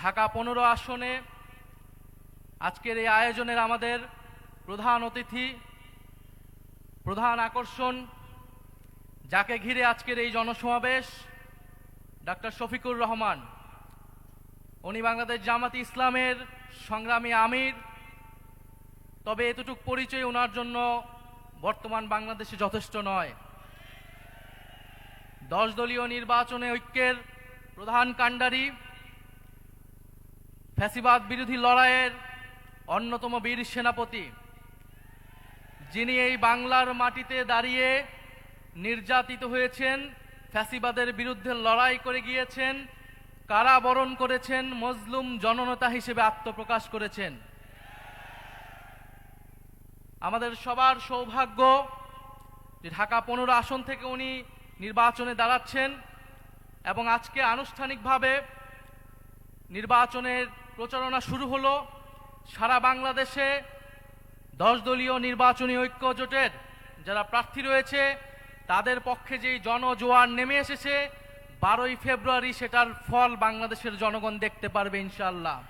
ঢাকা 15 আসনে আজকের এই আয়োজনের আমাদের প্রধান অতিথি, প্রধান আকর্ষণ, যাকে ঘিরে আজকের এই জনসমাবেশ, ডাক্তার শফিকুর রহমান। উনি বাংলাদেশ জামাতে ইসলামের সংগ্রামী আমির। তবে এতটুক পরিচয় ওনার জন্য বর্তমান বাংলাদেশে যথেষ্ট নয়। 10 দলীয় নির্বাচনে ঐক্যের প্রধান কাণ্ডারি, ফ্যাসিবাদ বিরোধী লড়াইয়ের অন্যতম বীর সেনাপতি, যিনি এই বাংলার মাটিতে দাঁড়িয়ে নির্যাতিত হয়েছেন, ফ্যাসিবাদের বিরুদ্ধে লড়াই করে গিয়েছেন, কারাবরণ করেছেন, মজলুম জননেতা হিসেবে আত্মপ্রকাশ করেছেন। আমাদের সবার সৌভাগ্য যে ঢাকা 15 আসন থেকে উনি নির্বাচনে দাঁড়াচ্ছেন এবং আজকে আনুষ্ঠানিকভাবে নির্বাচনের প্রচারণা শুরু হলো। সারা বাংলাদেশে 10 দলীয় নির্বাচনী ঐক্য জোটের যারা প্রার্থী রয়েছে তাদের পক্ষে যেই জনজোয়ার নেমে এসেছে, 12ই ফেব্রুয়ারি সেটার ফল বাংলাদেশের জনগণ দেখতে পারবে ইনশাআল্লাহ।